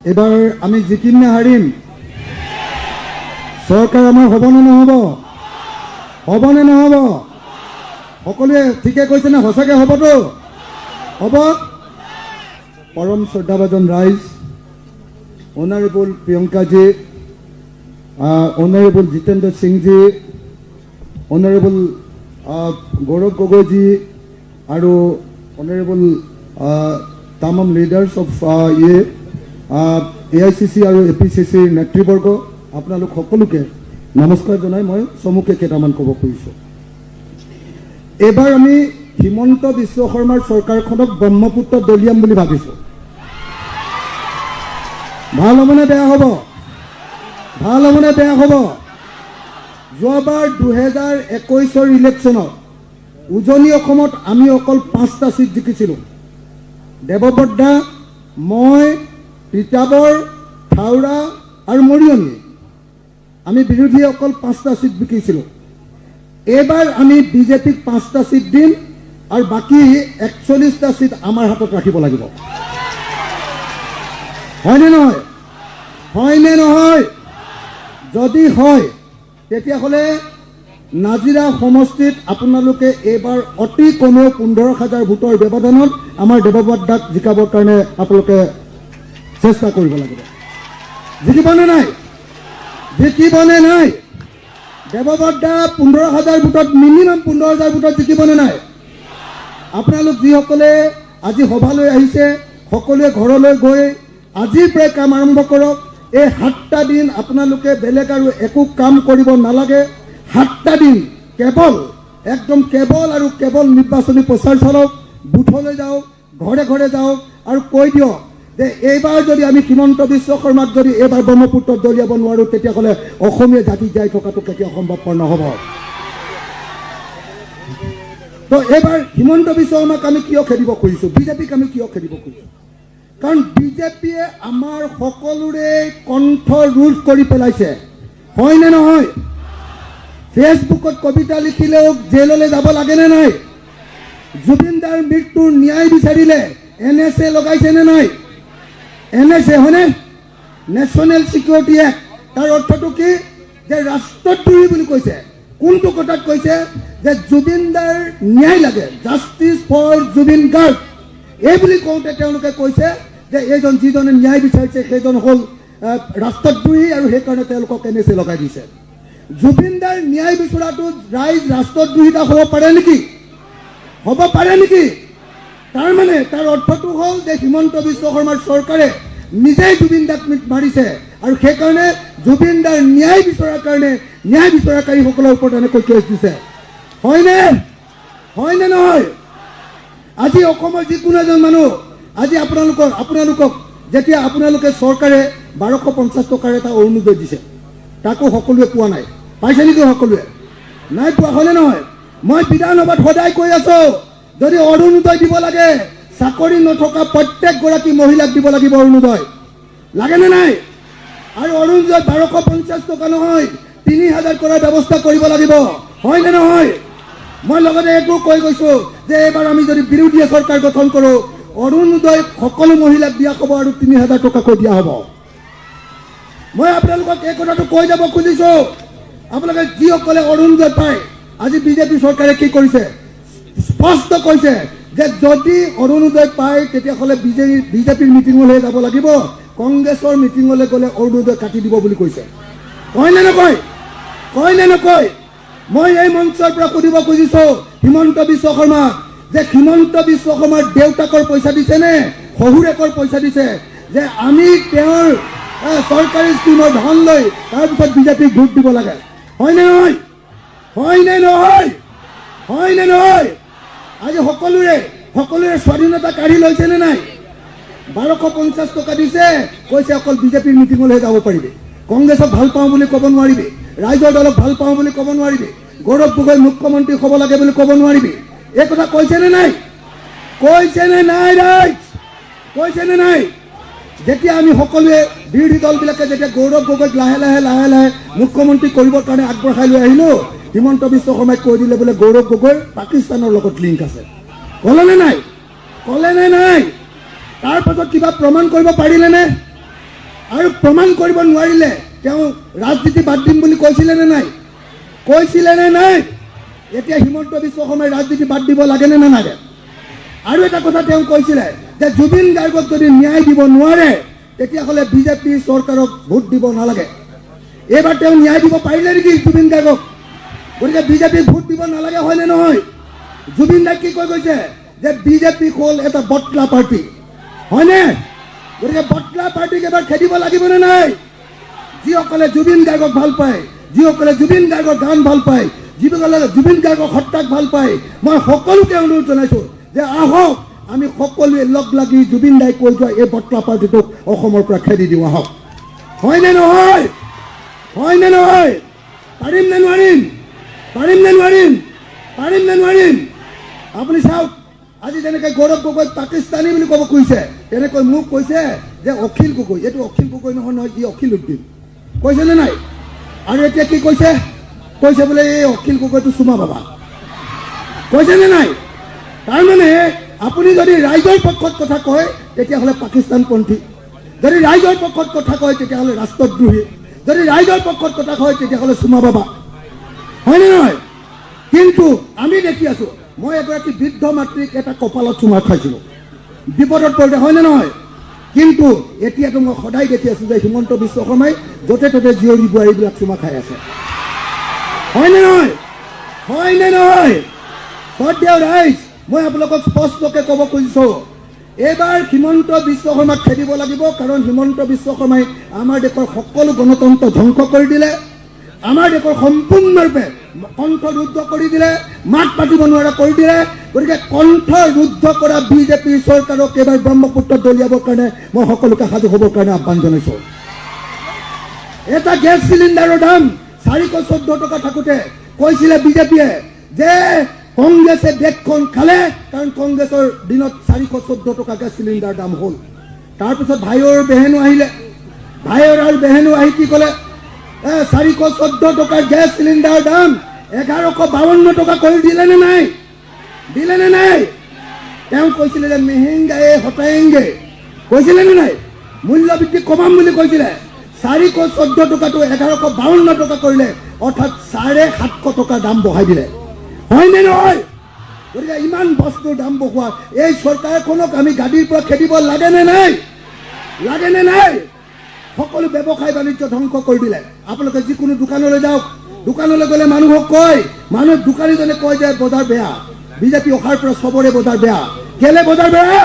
এবাৰ আমি জিকিম নে হাৰিম সৰকাৰ আমাৰ হব নে নহব হব নে নহব সকলোৱে ঠিকে কৈছে না সঁচাকৈ হ'বতো হ'ব পৰম শ্ৰদ্ধাভাজন ৰাইজ honourable Priyanka ji honourable Jitendra Singh ji honourable Gaurav Gogoi ji আৰু অনাৰেবল তামাম লিডাৰ্ছ অফ AICC আৰু APCC নেতৃবৰ্গ আপোনালোক সকলোকে নমস্কাৰ জনাই মই চমুকে কেইটামান ক'ব খুজিছোঁ। এবাৰ আমি হিমন্ত বিশ্ব শৰ্মাৰ চৰকাৰখনক ব্ৰহ্মপুত্ৰ দলিয়াম বুলি ভাবিছোঁ। ভাল হ'বনে বেয়া হ'ব? ভাল হ'বনে বেয়া হ'ব? যোৱাবাৰ 2021 ইলেকশ্যনত উজনি অসমত আমি অকল 5টা চিট জিকিছিলোঁ। দেৱবৰ্ধা, মই, তিতাবৰ, থাউৰা আৰু মৰিয়নি আমি বিৰোধী অকল 5টা চিট জিকিছিলোঁ। এইবাৰ আমি বিজেপিক 5টা চিট দিম আৰু বাকী 41টা চিট আমাৰ হাতত ৰাখিব লাগিব। হয়নে নহয়? হয়নে নহয়? যদি হয় তেতিয়াহ'লে নাজিৰা সমষ্টিত আপোনালোকে এইবাৰ অতি কমেও 15,000 ভোটৰ ব্যৱধানত আমাৰ দেৱবৰ্ধাক জিকাবৰ কাৰণে আপোনালোকে চেষ্টা কৰিব লাগিব। জিকিবনে নাই? জিকিবনে নাই? দেৱবৰ্ধা 15,000 ভোটত মিনিমাম 15,000 ভোটত জিকিবনে নাই? আপোনালোক যিসকলে আজি সভালৈ আহিছে সকলোৱে ঘৰলৈ গৈ আজিৰ পৰাই কাম আৰম্ভ কৰক। এই 7টা দিন আপোনালোকে বেলেগ আৰু একো কাম কৰিব নালাগে। 7টা দিন কেৱল একদম কেৱল আৰু কেৱল নিৰ্বাচনী প্ৰচাৰ চলাওক, বুথলৈ যাওক, ঘৰে ঘৰে যাওক আৰু কৈ দিয়ক যে এইবাৰ যদি আমি হিমন্ত বিশ্ব শৰ্মাক যদি এইবাৰ ব্ৰহ্মপুত্ৰত দলিয়াব নোৱাৰোঁ তেতিয়াহ'লে অসমীয়া জাতি জীয়াই থকাটো কেতিয়াও সম্ভৱপৰ নহ'ব। তো এইবাৰ হিমন্ত বিশ্ব শৰ্মাক আমি কিয় খেদিব খুজিছোঁ, বিজেপিক আমি কিয় খেদিব খুজিছোঁ? কাৰণ বিজেপিয়ে আমাৰ সকলোৰে কণ্ঠ ৰোধ কৰি পেলাইছে। হয়নে নহয়? ফেচবুকত কবিতা লিখিলেও জেললৈ যাব লাগেনে নাই? জুবিন দাৰ মৃত্যুৰ ন্যায় বিচাৰিলে NSA লগাইছেনে নাই? NSA হয়নে? National security act. তাৰ অৰ্থটো কি? যে ৰাষ্ট্ৰদ্ৰোহী বুলি কৈছে। কোনটো কথাত কৈছে? যে জুবিন দাৰ ন্যায় লাগে, জাষ্টিছ ফৰ জুবিন গাৰ্গ। এই বুলি কওঁতে তেওঁলোকে কৈছে যে এইজন যিজনে ন্যায় বিচাৰিছে সেইজন হ'ল ৰাষ্ট্ৰদ্ৰোহী আৰু সেইকাৰণে তেওঁলোকক NSA লগাই দিছে। জুবিন দাৰ ন্যায় বিচৰাটো ৰাইজ ৰাষ্ট্ৰদ্ৰোহিতা হ'ব পাৰে নেকি? হ'ব পাৰে নেকি? তাৰমানে তাৰ অৰ্থটো হ'ল যে হিমন্ত বিশ্ব শৰ্মাৰ চৰকাৰে নিজেই জুবিন দাক মাৰিছে আৰু সেইকাৰণে জুবিন দাৰ ন্যায় বিচৰাৰ কাৰণে ন্যায় বিচৰাকাৰীসকলৰ ওপৰত এনেকৈ কেছ দিছে। হয়নে? হয়নে নহয়? আজি অসমৰ যিকোনো এজন মানুহ আজি আপোনালোকক যেতিয়া আপোনালোকে চৰকাৰে 1250 টকাৰ এটা অৰুণোদয় দিছে, তাকো সকলোৱে পোৱা নাই। পাইছে নেকি সকলোৱে? নাই পোৱা। হয়নে নহয়? মই বিধানসভাত সদায় কৈ আছোঁ যদি অৰুণোদয় দিব লাগে চাকৰি নথকা প্ৰত্যেকগৰাকী মহিলাক দিব লাগিব অৰুণোদয়। লাগেনে নাই? আৰু অৰুণোদয় 1250 টকা নহয় 3,000 কৰাৰ ব্যৱস্থা কৰিব লাগিব। হয়নে নহয়? মই লগতে এইটো কৈ গৈছোঁ যে এইবাৰ আমি যদি বিৰোধীয়ে চৰকাৰ গঠন কৰোঁ অৰুণোদয় সকলো মহিলাক দিয়া হ'ব আৰু 3,000 টকাকৈ দিয়া হ'ব। মই আপোনালোকক এই কথাটো কৈ যাব খুজিছোঁ। আপোনালোকে যিসকলে অৰুণোদয় পায়, আজি বিজেপি চৰকাৰে কি কৰিছে? স্পষ্ট কৈছে যে যদি অৰুণোদয় পায় তেতিয়াহ'লে বিজেপিৰ মিটিঙলৈ যাব লাগিব, কংগ্ৰেছৰ মিটিঙলৈ গ'লে অৰুণোদয় কাটি দিব বুলি কৈছে। কয় নে নকয়? কয় নে নকয়? মই এই মঞ্চৰ পৰা সুধিব খুজিছোঁ হিমন্ত বিশ্ব শৰ্মাক যে হিমন্ত বিশ্ব শৰ্মাৰ দেউতাকৰ পইচা দিছে নে শহুৰেকৰ পইচা দিছে যে আমি তেওঁৰ চৰকাৰী স্কিমৰ ধন লৈ তাৰপিছত বিজেপিক ভোট দিব লাগে? হয়নে নহয়? হয়নে নহয়? হয়নে নহয়? আজি সকলোৰে স্বাধীনতা কাঢ়ি লৈছেনে নাই? 1250 টকা দিছে, কৈছে অকল বিজেপিৰ মিটিঙলৈ যাব পাৰিবি, কংগ্ৰেছক ভাল পাওঁ বুলি ক'ব নোৱাৰিবি, ৰাইজৰ দলক ভাল পাওঁ বুলি ক'ব নোৱাৰিবি, গৌৰৱ গগৈ মুখ্যমন্ত্ৰী হ'ব লাগে বুলি ক'ব নোৱাৰিবি। এই কথা কৈছেনে নাই? কৈছেনে নাই ৰাইজ? কৈছেনে নাই? যেতিয়া আমি সকলোৱে বিৰোধী দলবিলাকে যেতিয়া গৌৰৱ গগৈক লাহে লাহে মুখ্যমন্ত্ৰী কৰিবৰ কাৰণে আগবঢ়াই লৈ আহিলোঁ, হিমন্ত বিশ্ব শৰ্মাই কৈ দিলে বোলে গৌৰৱ গগৈৰ পাকিস্তানৰ লগত লিংক আছে। ক'লেনে নাই? ক'লেনে নাই? তাৰ পাছত কিবা প্ৰমাণ কৰিব পাৰিলেনে? প্ৰমাণ কৰিব নোৱাৰিলে তেওঁ ৰাজনীতি বাদ দিম বুলি কৈছিলে নে নাই? কৈছিলে নে নাই? এতিয়া হিমন্ত বিশ্ব শৰ্মাই ৰাজনীতি বাদ দিব লাগে নে নালাগে? আৰু এটা কথা তেওঁ কৈছিলে যে জুবিন গাৰ্গক যদি ন্যায় দিব নোৱাৰে তেতিয়াহ'লে বিজেপি চৰকাৰক ভোট দিব নালাগে। এইবাৰ তেওঁ ন্যায় দিব পাৰিলে নেকি জুবিন গাৰ্গক? গতিকে বিজেপিক ভোট দিব নালাগে হয়নে নহয়? জুবিন দাই কি কৈ গৈছে যে বিজেপি হ'ল এটা বটলা পাৰ্টি, হয়নে? গতিকে বটলা পাৰ্টিক এবাৰ খেদিব লাগিবনে নাই? যিসকলে জুবিন গাৰ্গক ভাল পায়, যিসকলে জুবিন গাৰ্গৰ গান ভাল পায়, যিসকলে জুবিন গাৰ্গৰ সত্তাক ভাল পায়, মই সকলোকে অনুৰোধ জনাইছোঁ যে আহক আমি সকলোৱে লগ লাগি জুবিন দাই কৈ যোৱা এই বটলা পাৰ্টিটোক অসমৰ পৰা খেদি দিওঁ। আহক, হয়নে নহয়? হয়নে নহয়? পাৰিম নে নোৱাৰিম? পাৰিম নে নোৱাৰিম? পাৰিম নে নোৱাৰিম? আপুনি চাওক, আজি যেনেকৈ গৌৰৱ গগৈ পাকিস্তানী বুলি ক'ব খুজিছে, তেনেকৈ মোক কৈছে যে অখিল গগৈ। এইটো অখিল গগৈ নহয় নহয়, ই অখিল উদ্দিন, কৈছেনে নাই? আৰু এতিয়া কি কৈছে? কৈছে বোলে এই অখিল গগৈটো চুমা বাবা, কৈছেনে নাই? তাৰমানে আপুনি যদি ৰাইজৰ পক্ষত কথা কয় তেতিয়াহ'লে পাকিস্তানপন্থী, যদি ৰাইজৰ পক্ষত কথা কয় তেতিয়াহ'লে ৰাষ্ট্ৰদ্ৰোহী, যদি ৰাইজৰ পক্ষত কথা কয় তেতিয়াহ'লে চুমা বাবা, হয়নে নহয়? কিন্তু আমি দেখি আছোঁ, মই এগৰাকী বৃদ্ধ মাতৃক এটা কপালত চুমা খাইছিলোঁ, বিপদত পৰোঁতে, হয়নে নহয়? কিন্তু এতিয়াতো মই সদায় দেখি আছোঁ যে হিমন্ত বিশ্ব শৰ্মাই য'তে ত'তে জীয়ৰী বোৱাৰীবিলাক চুমা খাই আছে, হয়নে নহয়? হয়নে নহয়? শ্ৰদ্ধেয় ৰাইজ, মই আপোনালোকক স্পষ্টকৈ ক'ব খুজিছোঁ, এইবাৰ হিমন্ত বিশ্ব শৰ্মাক খেদিব লাগিব। কাৰণ হিমন্ত বিশ্ব শৰ্মাই আমাৰ দেশৰ সকলো গণতন্ত্ৰ ধ্বংস কৰি দিলে, আমাৰ দেশৰ সম্পূৰ্ণৰূপে কণ্ঠ ৰুদ্ধ কৰি দিলে, মাত পাতিব নোৱাৰা কৰি দিলে। গতিকে কণ্ঠ ৰুদ্ধ কৰা বিজেপি চৰকাৰক এইবাৰ ব্ৰহ্মপুত্ৰত দলিয়াবৰ কাৰণে মই সকলোকে সাজু হ'বৰ কাৰণে আহ্বান জনাইছোঁ। এটা গেছ চিলিণ্ডাৰৰ দাম 414 টকা থাকোঁতে কৈছিলে বিজেপিয়ে যে কংগ্ৰেছে দেশখন খালে, কাৰণ কংগ্ৰেছৰ দিনত 414 টকা গেছ চিলিণ্ডাৰ দাম হ'ল। তাৰপিছত ভাইৰ বেহেনো আহিলে, ভাইৰ আৰু বেহেনো আহি কি ক'লে, 414 টকাৰ গেছ চিলিণ্ডাৰ দাম 1152 টকা কৰি দিলেনে নাই? দিলেনে নাই? তেওঁ কৈছিলে যে মেহেংগায়ে হটায়েংগে, কৈছিলেনে নাই? মূল্য বৃদ্ধি কমাম বুলি কৈছিলে। 414 টকাটো 1152 টকা কৰিলে, অৰ্থাৎ 750 টকা দাম বঢ়াই দিলে, হয়নে নহয়? গতিকে ইমান বস্তুৰ দাম বঢ়োৱা এই চৰকাৰখনক আমি গাদীৰ পৰা খেদিব লাগেনে নাই? লাগেনে নাই? সকলো ব্যৱসায় বাণিজ্য ধ্বংস কৰি দিলে। আপোনালোকে যিকোনো দোকানলৈ যাওক, দোকানলৈ গ'লে মানুহক কয়, মানুহ দোকানীজনে কয় যে বজাৰ বেয়া, বিজেপি অহাৰ পৰা চবৰে বজাৰ বেয়া। কেলে বজাৰ বেয়া?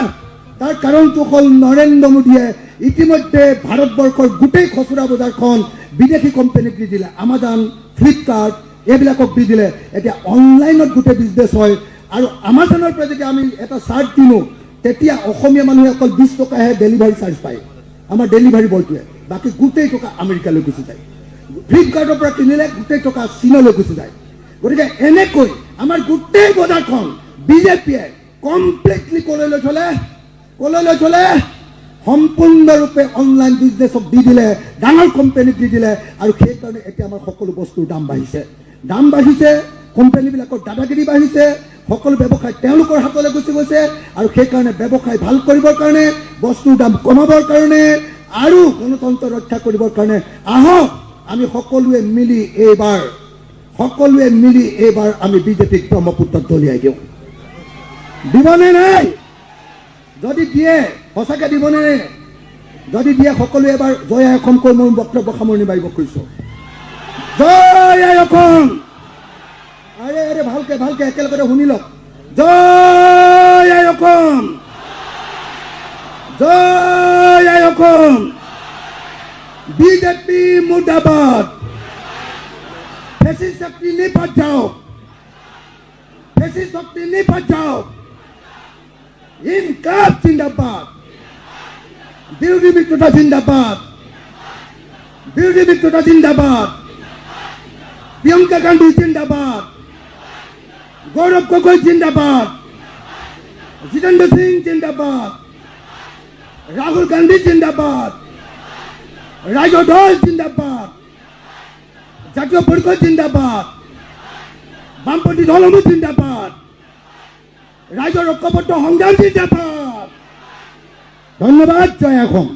তাৰ কাৰণটো হ'ল নৰেন্দ্ৰ মোদীয়ে ইতিমধ্যে ভাৰতবৰ্ষৰ গোটেই খুচুৰা বজাৰখন বিদেশী কোম্পানীক দি দিলে, আমাজন, ফ্লিপকাৰ্ট এইবিলাকক দি দিলে। এতিয়া অনলাইনত গোটেই বিজনেছ হয়। আৰু আমাজনৰ পৰা যদি আমি এটা চাৰ্ট কিনো তেতিয়া অসমীয়া মানুহে অকল 20 টকাহে ডেলিভাৰী চাৰ্জ পায়, আমাৰ ডেলিভাৰী বয়টোৱে, বাকী গোটেই টকা আমেৰিকালৈ গুচি যায়। ফ্লিপকাৰ্টৰ পৰা কিনিলে গোটেই টকা চীনলৈ গুচি যায়। গতিকে এনেকৈ আমাৰ গোটেই বজাৰখন বিজেপিয়ে কমপ্লিটলি ক'লৈ থলে, ক'লৈ থলে, সম্পূৰ্ণৰূপে অনলাইন বিজনেছক দি দিলে, ডাঙৰ কোম্পানীক দি দিলে। আৰু সেইকাৰণে এতিয়া আমাৰ সকলো বস্তুৰ দাম বাঢ়িছে, দাম বাঢ়িছে, কোম্পানীবিলাকৰ দাদাগিৰি বাঢ়িছে, সকলো ব্যৱসায় তেওঁলোকৰ হাতলৈ গুচি গৈছে। আৰু সেইকাৰণে ব্যৱসায় ভাল কৰিবৰ কাৰণে, বস্তুৰ দাম কমাবৰ কাৰণে আৰু গণতন্ত্ৰ ৰক্ষা কৰিবৰ কাৰণে আহক আমি সকলোৱে মিলি এইবাৰ আমি বিজেপিক ব্ৰহ্মপুত্ৰত দলিয়াই দিওঁ। দিবনে নাই? যদি দিয়ে সঁচাকৈ দিবনে? যদি দিয়ে সকলোৱে এবাৰ জয় আই অসম কৈ মই বক্তব্য সামৰণি মাৰিব খুজিছোঁ। জয় আই অসম! আৰে আৰে ভালকে ভালকে একেলগে শুনি লওক। জয় আই অসম! জয় আই অসম! বিজেপি মুৰ্দাবাদ! ফেসিস্ট শক্তি নিপাত যাওক! ফেসিস্ট শক্তি নিপাত যাওক! ইনকাব জিন্দাবাদ! বিৰোধী মিত্ৰতা জিন্দাবাদ! বিৰোধী মিত্রতা জিন্দাবাদ! প্রিয়ঙ্কা গান্ধী জিন্দাবাদ! গৌরব গগৈ জিন্দাবাদ! জিতেন্দ্র সিং জিন্দাবাদ! রাহুল গান্ধী জিন্দাবাদ! রাজা দল জিন্দাবাদ! জাতীয় পরিষদ জিন্দাবাদ! বামপন্থী দলসমূহ জিন্দাবাদ! ৰাইজৰ ঐক্যবদ্ধ সংগ্ৰাম জিন্দাবাদ! ধন্যবাদ। জয় অসম!